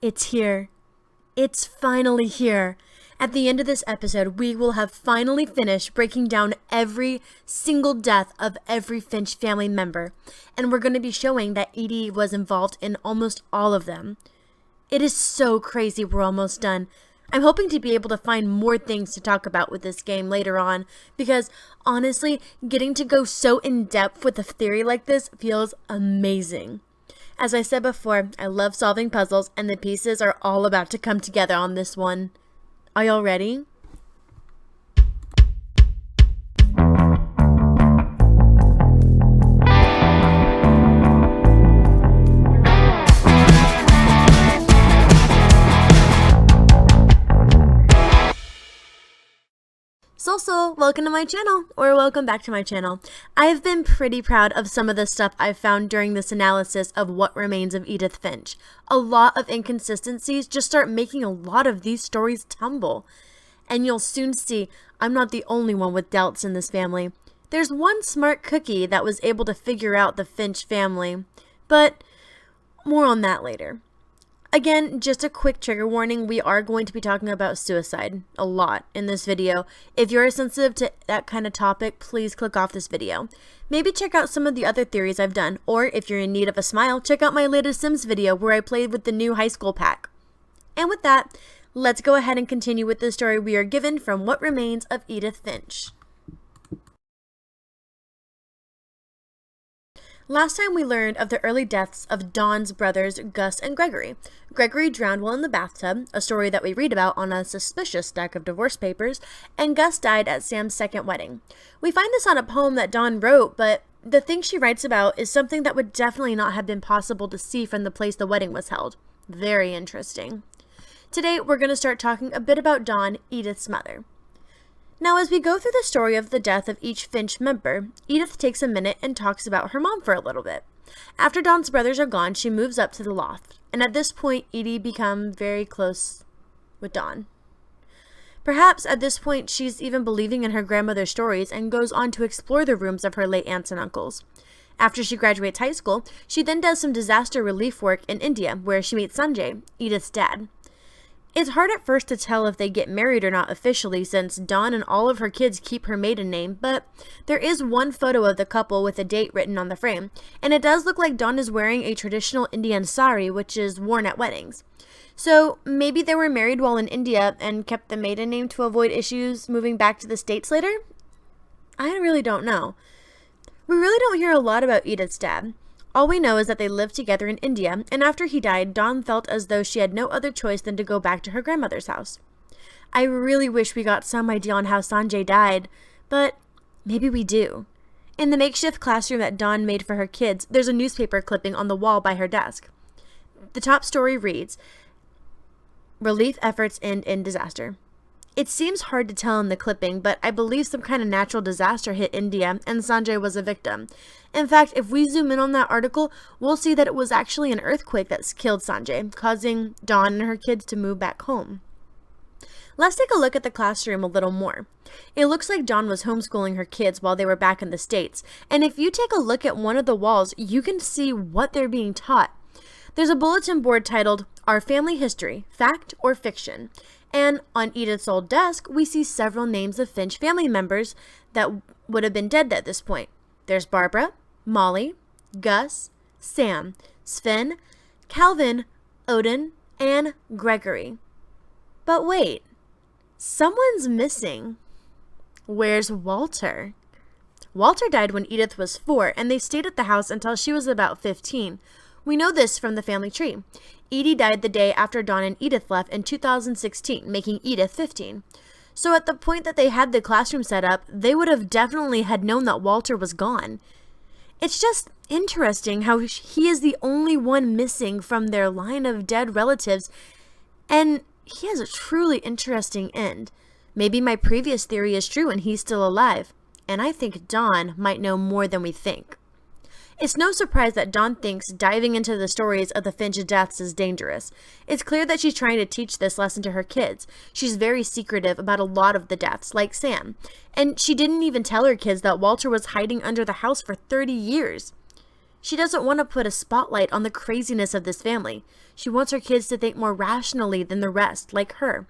It's here. It's finally here. At the end of this episode, we will have finally finished breaking down every single death of every Finch family member, and we're going to be showing that Edie was involved in almost all of them. It is so crazy we're almost done. I'm hoping to be able to find more things to talk about with this game later on, because honestly, getting to go so in depth with a theory like this feels amazing. As I said before, I love solving puzzles, and the pieces are all about to come together on this one. Are y'all ready? So, welcome to my channel, or welcome back to my channel. I've been pretty proud of some of the stuff I've found during this analysis of What Remains of Edith Finch. A lot of inconsistencies just start making a lot of these stories tumble. And you'll soon see I'm not the only one with doubts in this family. There's one smart cookie that was able to figure out the Finch family, but more on that later. Again, just a quick trigger warning, we are going to be talking about suicide a lot in this video. If you're sensitive to that kind of topic, please click off this video. Maybe check out some of the other theories I've done, or if you're in need of a smile, check out my latest Sims video where I played with the new high school pack. And with that, let's go ahead and continue with the story we are given from What Remains of Edith Finch. Last time we learned of the early deaths of Dawn's brothers, Gus and Gregory. Gregory drowned while in the bathtub, a story that we read about on a suspicious stack of divorce papers, and Gus died at Sam's second wedding. We find this on a poem that Dawn wrote, but the thing she writes about is something that would definitely not have been possible to see from the place the wedding was held. Very interesting. Today, we're going to start talking a bit about Dawn, Edith's mother. Now, as we go through the story of the death of each Finch member, Edith takes a minute and talks about her mom for a little bit. After Dawn's brothers are gone, she moves up to the loft, and at this point, Edie becomes very close with Dawn. Perhaps at this point, she's even believing in her grandmother's stories and goes on to explore the rooms of her late aunts and uncles. After she graduates high school, she then does some disaster relief work in India, where she meets Sanjay, Edith's dad. It's hard at first to tell if they get married or not officially, since Dawn and all of her kids keep her maiden name, but there is one photo of the couple with a date written on the frame, and it does look like Dawn is wearing a traditional Indian sari, which is worn at weddings. So maybe they were married while in India and kept the maiden name to avoid issues moving back to the States later? I really don't know. We really don't hear a lot about Edith's dad. All we know is that they lived together in India, and after he died, Dawn felt as though she had no other choice than to go back to her grandmother's house. I really wish we got some idea on how Sanjay died, but maybe we do. In the makeshift classroom that Dawn made for her kids, there's a newspaper clipping on the wall by her desk. The top story reads, "Relief efforts end in disaster." It seems hard to tell in the clipping, but I believe some kind of natural disaster hit India, and Sanjay was a victim. In fact, if we zoom in on that article, we'll see that it was actually an earthquake that killed Sanjay, causing Dawn and her kids to move back home. Let's take a look at the classroom a little more. It looks like Dawn was homeschooling her kids while they were back in the States, and if you take a look at one of the walls, you can see what they're being taught. There's a bulletin board titled, "Our Family History, Fact or Fiction?" And on Edith's old desk, we see several names of Finch family members that would have been dead at this point. There's Barbara, Molly, Gus, Sam, Sven, Calvin, Odin, and Gregory. But wait, someone's missing. Where's Walter? Walter died when Edith was 4, and they stayed at the house until she was about 15. We know this from the family tree. Edie died the day after Dawn and Edith left in 2016, making Edith 15. So at the point that they had the classroom set up, they would have definitely had known that Walter was gone. It's just interesting how he is the only one missing from their line of dead relatives, and he has a truly interesting end. Maybe my previous theory is true and he's still alive, and I think Dawn might know more than we think. It's no surprise that Dawn thinks diving into the stories of the Finch deaths is dangerous. It's clear that she's trying to teach this lesson to her kids. She's very secretive about a lot of the deaths, like Sam. And she didn't even tell her kids that Walter was hiding under the house for 30 years. She doesn't want to put a spotlight on the craziness of this family. She wants her kids to think more rationally than the rest, like her.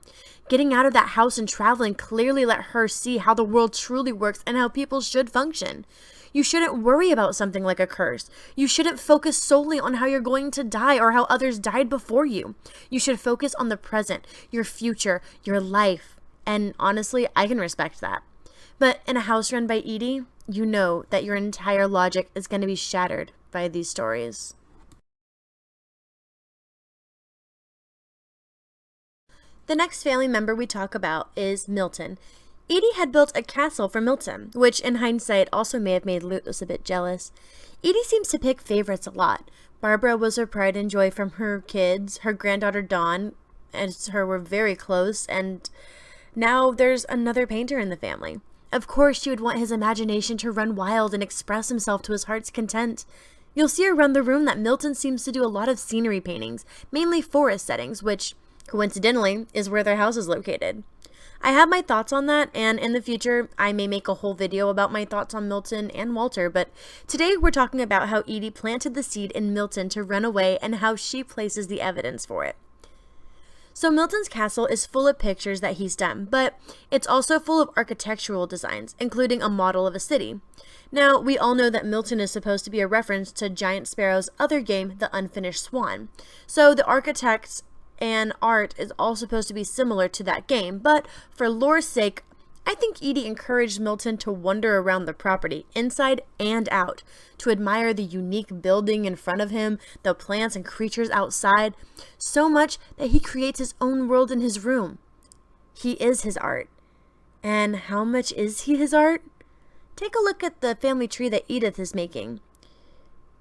Getting out of that house and traveling clearly let her see how the world truly works and how people should function. You shouldn't worry about something like a curse. You shouldn't focus solely on how you're going to die or how others died before you. You should focus on the present, your future, your life. And honestly, I can respect that. But in a house run by Edie, you know that your entire logic is going to be shattered by these stories. The next family member we talk about is Milton. Edie had built a castle for Milton, which in hindsight also may have made Lutless a bit jealous. Edie seems to pick favorites a lot. Barbara was her pride and joy from her kids. Her granddaughter Dawn and her were very close, and now there's another painter in the family. Of course, she would want his imagination to run wild and express himself to his heart's content. You'll see around the room that Milton seems to do a lot of scenery paintings, mainly forest settings, which, coincidentally, is where their house is located. I have my thoughts on that, and in the future, I may make a whole video about my thoughts on Milton and Walter, but today we're talking about how Edie planted the seed in Milton to run away and how she places the evidence for it. So Milton's castle is full of pictures that he's done, but it's also full of architectural designs, including a model of a city. Now, we all know that Milton is supposed to be a reference to Giant Sparrow's other game, The Unfinished Swan. So the architects and art is all supposed to be similar to that game, but for lore's sake, I think Edie encouraged Milton to wander around the property, inside and out, to admire the unique building in front of him, the plants and creatures outside, so much that he creates his own world in his room. He is his art. And how much is he his art? Take a look at the family tree that Edith is making.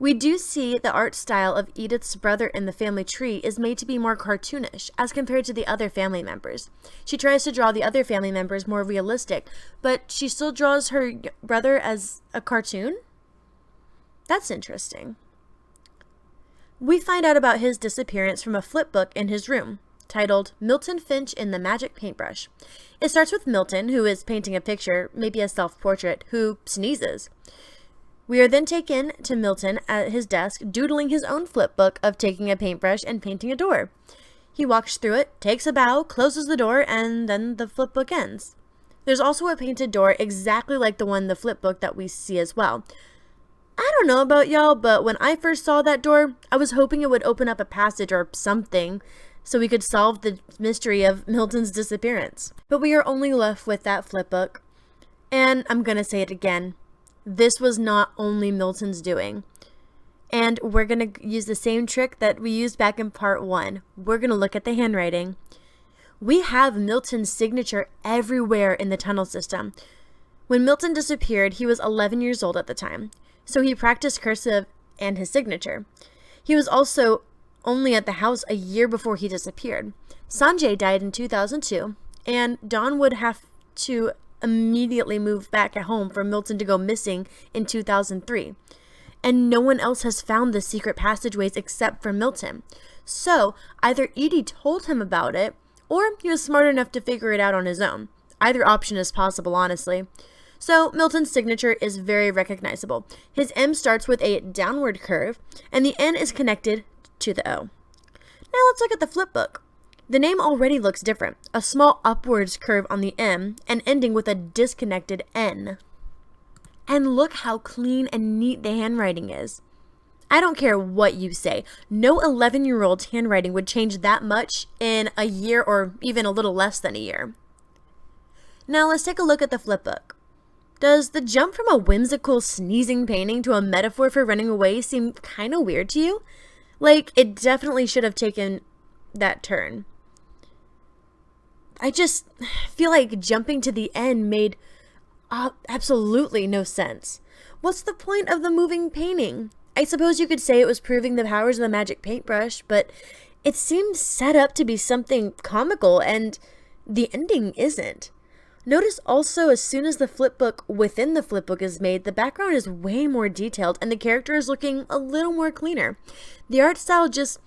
We do see the art style of Edith's brother in the family tree is made to be more cartoonish as compared to the other family members. She tries to draw the other family members more realistic, but she still draws her brother as a cartoon? That's interesting. We find out about his disappearance from a flipbook in his room, titled Milton Finch in the Magic Paintbrush. It starts with Milton, who is painting a picture, maybe a self-portrait, who sneezes. We are then taken to Milton at his desk, doodling his own flipbook of taking a paintbrush and painting a door. He walks through it, takes a bow, closes the door, and then the flipbook ends. There's also a painted door exactly like the one in the flipbook that we see as well. I don't know about y'all, but when I first saw that door, I was hoping it would open up a passage or something so we could solve the mystery of Milton's disappearance. But we are only left with that flipbook. And I'm gonna say it again. This was not only Milton's doing. And we're going to use the same trick that we used back in part 1. We're going to look at the handwriting. We have Milton's signature everywhere in the tunnel system. When Milton disappeared, he was 11 years old at the time. So he practiced cursive and his signature. He was also only at the house a year before he disappeared. Sanjay died in 2002, and Dawn would have to immediately moved back at home for Milton to go missing in 2003. And no one else has found the secret passageways except for Milton. So either Edie told him about it, or he was smart enough to figure it out on his own. Either option is possible, honestly. So Milton's signature is very recognizable. His M starts with a downward curve, and the N is connected to the O. Now let's look at the flipbook. The name already looks different, a small upwards curve on the M and ending with a disconnected N. And look how clean and neat the handwriting is. I don't care what you say, no 11-year-old's handwriting would change that much in a year or even a little less than a year. Now let's take a look at the flipbook. Does the jump from a whimsical sneezing painting to a metaphor for running away seem kind of weird to you? Like, it definitely should have taken that turn. I just feel like jumping to the end made absolutely no sense. What's the point of the moving painting? I suppose you could say it was proving the powers of the magic paintbrush, but it seems set up to be something comical, and the ending isn't. Notice also, as soon as the flipbook within the flipbook is made, the background is way more detailed and the character is looking a little more cleaner. The art style just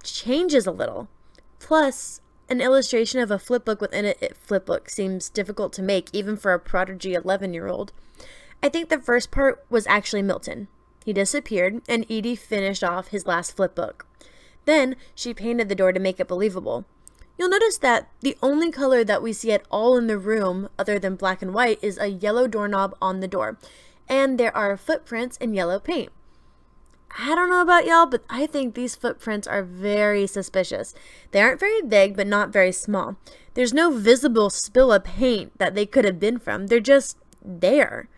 changes a little. Plus, an illustration of a flipbook within a flipbook seems difficult to make, even for a prodigy 11-year-old. I think the first part was actually Milton. He disappeared, and Edie finished off his last flip book. Then she painted the door to make it believable. You'll notice that the only color that we see at all in the room, other than black and white, is a yellow doorknob on the door, and there are footprints in yellow paint. I don't know about y'all, but I think these footprints are very suspicious. They aren't very big, but not very small. There's no visible spill of paint that they could have been from. They're just there.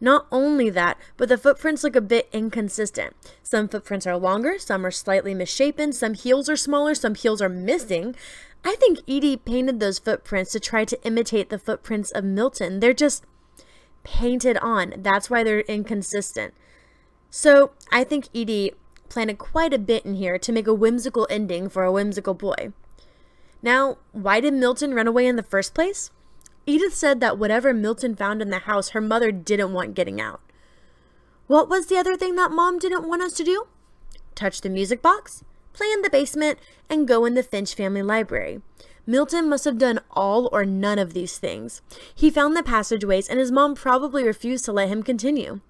Not only that, but the footprints look a bit inconsistent. Some footprints are longer, some are slightly misshapen, some heels are smaller, some heels are missing. I think Edie painted those footprints to try to imitate the footprints of Milton. They're just painted on. That's why they're inconsistent. So I think Edie planted quite a bit in here to make a whimsical ending for a whimsical boy. Now, why did Milton run away in the first place? Edith said that whatever Milton found in the house, her mother didn't want getting out. What was the other thing that Mom didn't want us to do? Touch the music box, play in the basement, and go in the Finch family library. Milton must have done all or none of these things. He found the passageways, and his mom probably refused to let him continue.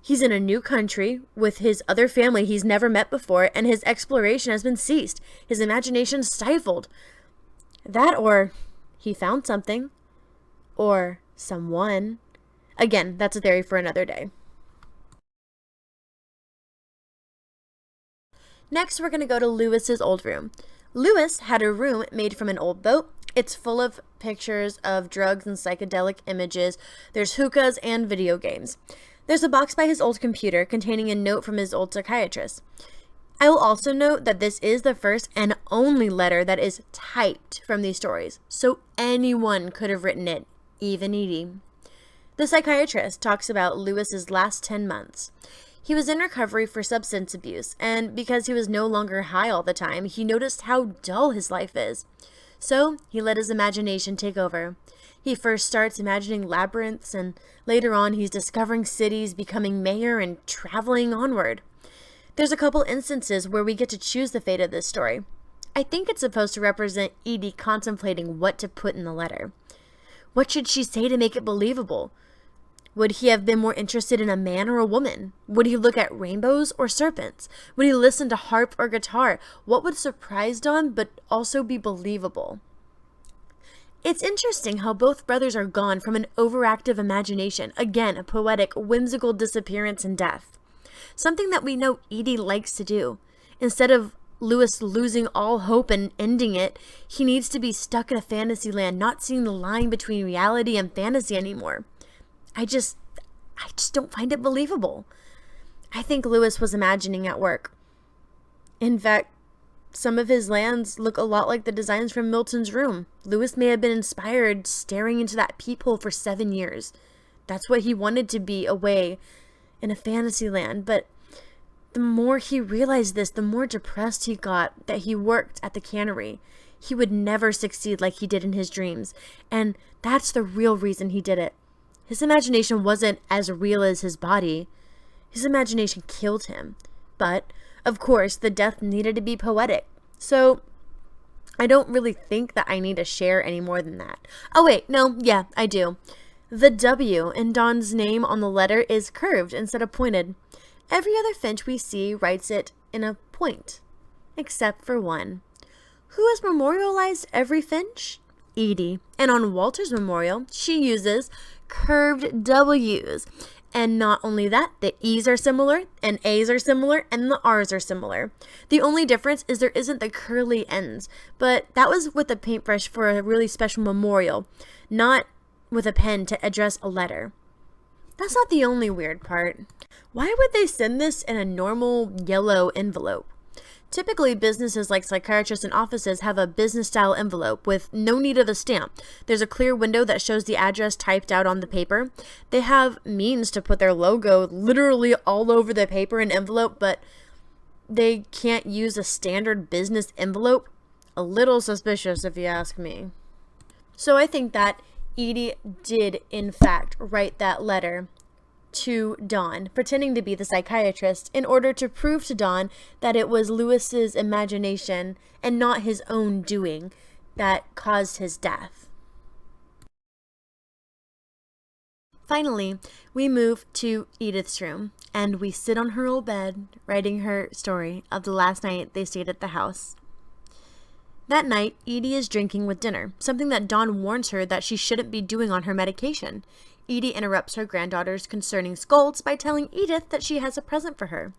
He's in a new country with his other family he's never met before, and his exploration has been ceased. His imagination stifled. That, or he found something. Or someone. Again, that's a theory for another day. Next, we're going to go to Lewis's old room. Lewis had a room made from an old boat. It's full of pictures of drugs and psychedelic images. There's hookahs and video games. There's a box by his old computer containing a note from his old psychiatrist. I will also note that this is the first and only letter that is typed from these stories, so anyone could have written it, even Edie. The psychiatrist talks about Lewis's last 10 months. He was in recovery for substance abuse, and because he was no longer high all the time, he noticed how dull his life is. So he let his imagination take over. He first starts imagining labyrinths, and later on he's discovering cities, becoming mayor, and traveling onward. There's a couple instances where we get to choose the fate of this story. I think it's supposed to represent Edie contemplating what to put in the letter. What should she say to make it believable? Would he have been more interested in a man or a woman? Would he look at rainbows or serpents? Would he listen to harp or guitar? What would surprise Dawn but also be believable? It's interesting how both brothers are gone from an overactive imagination. Again, a poetic, whimsical disappearance and death. Something that we know Edie likes to do. Instead of Lewis losing all hope and ending it, he needs to be stuck in a fantasy land, not seeing the line between reality and fantasy anymore. I just don't find it believable. I think Lewis was imagining at work. In fact, some of his lands look a lot like the designs from Milton's room. Lewis may have been inspired staring into that peephole for 7 years. That's what he wanted to be, away in a fantasy land. But the more he realized this, the more depressed he got that he worked at the cannery. He would never succeed like he did in his dreams. And that's the real reason he did it. His imagination wasn't as real as his body. His imagination killed him. But, of course, the death needed to be poetic. So, I don't really think that I need to share any more than that. Oh wait, no, yeah, I do. The W in Dawn's name on the letter is curved instead of pointed. Every other Finch we see writes it in a point, except for one. Who has memorialized every Finch? Edie. And on Walter's memorial, she uses curved W's. And not only that, the E's are similar, and A's are similar, and the R's are similar. The only difference is there isn't the curly ends, but that was with a paintbrush for a really special memorial, not with a pen to address a letter. That's not the only weird part. Why would they send this in a normal yellow envelope? Typically, businesses like psychiatrists and offices have a business-style envelope with no need of a stamp. There's a clear window that shows the address typed out on the paper. They have means to put their logo literally all over the paper and envelope, but they can't use a standard business envelope. A little suspicious, if you ask me. So I think that Edie did, in fact, write that letter to Dawn, pretending to be the psychiatrist, in order to prove to Dawn that it was Lewis's imagination and not his own doing that caused his death. Finally, we move to Edith's room, and we sit on her old bed, writing her story of the last night they stayed at the house. That night, Edie is drinking with dinner, something that Dawn warns her that she shouldn't be doing on her medication. Edie interrupts her granddaughter's concerning scolds by telling Edith that she has a present for her.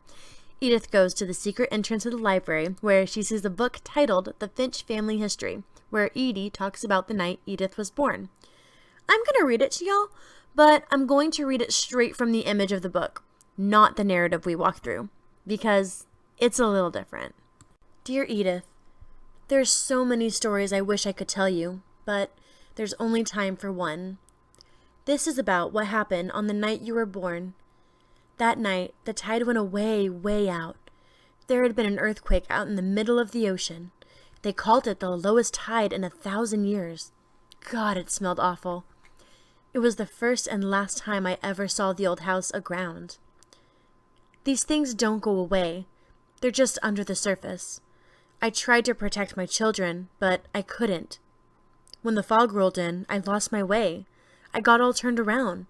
Edith goes to the secret entrance of the library, where she sees a book titled The Finch Family History, where Edie talks about the night Edith was born. I'm going to read it to y'all, but I'm going to read it straight from the image of the book, not the narrative we walk through, because it's a little different. Dear Edith, there's so many stories I wish I could tell you, but there's only time for one. This is about what happened on the night you were born. That night, the tide went away, way out. There had been an earthquake out in the middle of the ocean. They called it the lowest tide in 1,000 years. God, it smelled awful. It was the first and last time I ever saw the old house aground. These things don't go away. They're just under the surface. I tried to protect my children, but I couldn't. When the fog rolled in, I lost my way. I got all turned around.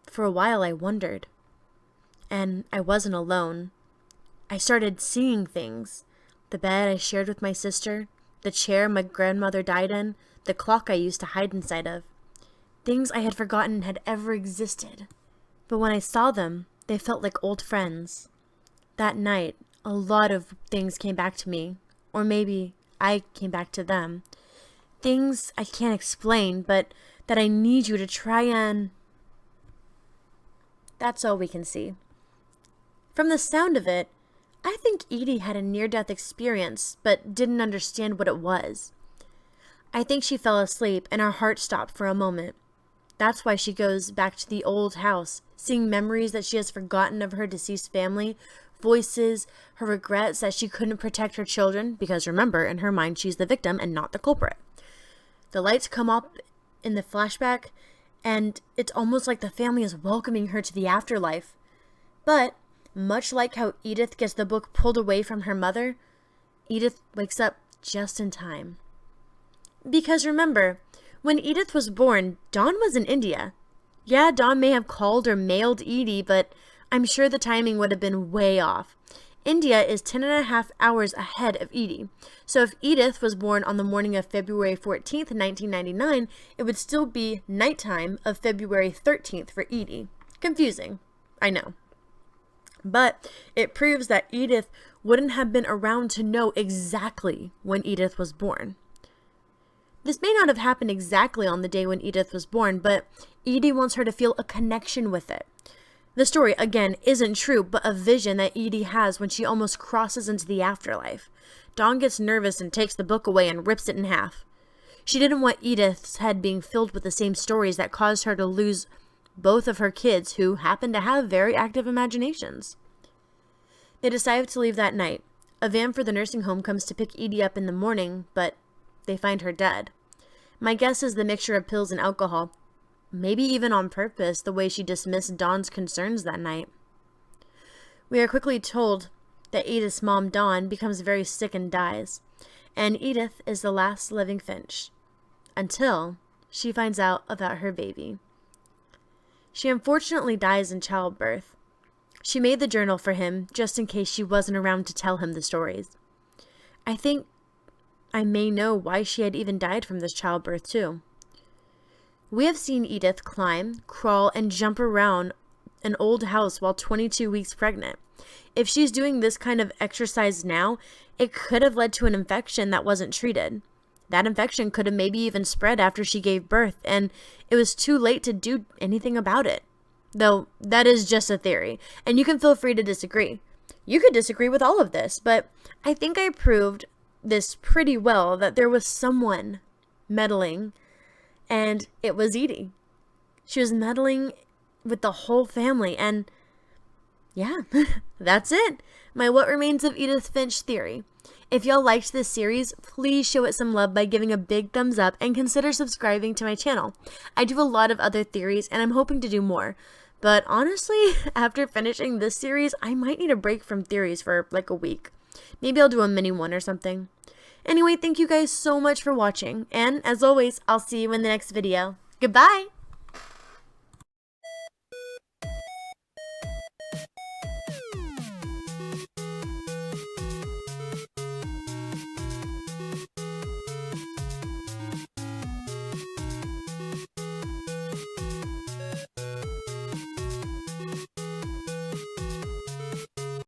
For a while, I wondered. And I wasn't alone. I started seeing things. The bed I shared with my sister, the chair my grandmother died in, the clock I used to hide inside of. Things I had forgotten had ever existed. But when I saw them, they felt like old friends. That night, a lot of things came back to me. Or maybe I came back to them. Things I can't explain, but that I need you to try and... That's all we can see. From the sound of it, I think Edie had a near-death experience, but didn't understand what it was. I think she fell asleep and her heart stopped for a moment. That's why she goes back to the old house, seeing memories that she has forgotten of her deceased family, voices, her regrets that she couldn't protect her children, because remember, in her mind, she's the victim and not the culprit. The lights come up in the flashback, and it's almost like the family is welcoming her to the afterlife. But, much like how Edith gets the book pulled away from her mother, Edith wakes up just in time. Because remember, when Edith was born, Dawn was in India. Yeah, Dawn may have called or mailed Edie, but I'm sure the timing would have been way off. India is 10.5 hours ahead of Edie. So if Edith was born on the morning of February 14th, 1999, it would still be nighttime of February 13th for Edie. Confusing, I know. But it proves that Edith wouldn't have been around to know exactly when Edith was born. This may not have happened exactly on the day when Edith was born, but Edie wants her to feel a connection with it. The story, again, isn't true, but a vision that Edie has when she almost crosses into the afterlife. Dawn gets nervous and takes the book away and rips it in half. She didn't want Edith's head being filled with the same stories that caused her to lose both of her kids, who happen to have very active imaginations. They decide to leave that night. A van for the nursing home comes to pick Edie up in the morning, but they find her dead. My guess is the mixture of pills and alcohol. Maybe even on purpose, the way she dismissed Dawn's concerns that night. We are quickly told that Edith's mom, Dawn, becomes very sick and dies, and Edith is the last living Finch, until she finds out about her baby. She unfortunately dies in childbirth. She made the journal for him just in case she wasn't around to tell him the stories. I think I may know why she had even died from this childbirth too. We have seen Edith climb, crawl, and jump around an old house while 22 weeks pregnant. If she's doing this kind of exercise now, it could have led to an infection that wasn't treated. That infection could have maybe even spread after she gave birth, and it was too late to do anything about it. Though, that is just a theory, and you can feel free to disagree. You could disagree with all of this, but I think I proved this pretty well, that there was someone meddling, and it was Edie. She was meddling with the whole family, and yeah, that's it. My What Remains of Edith Finch theory. If y'all liked this series, please show it some love by giving a big thumbs up and consider subscribing to my channel. I do a lot of other theories, and I'm hoping to do more. But honestly, after finishing this series, I might need a break from theories for like a week. Maybe I'll do a mini one or something. Anyway, thank you guys so much for watching, and as always, I'll see you in the next video. Goodbye!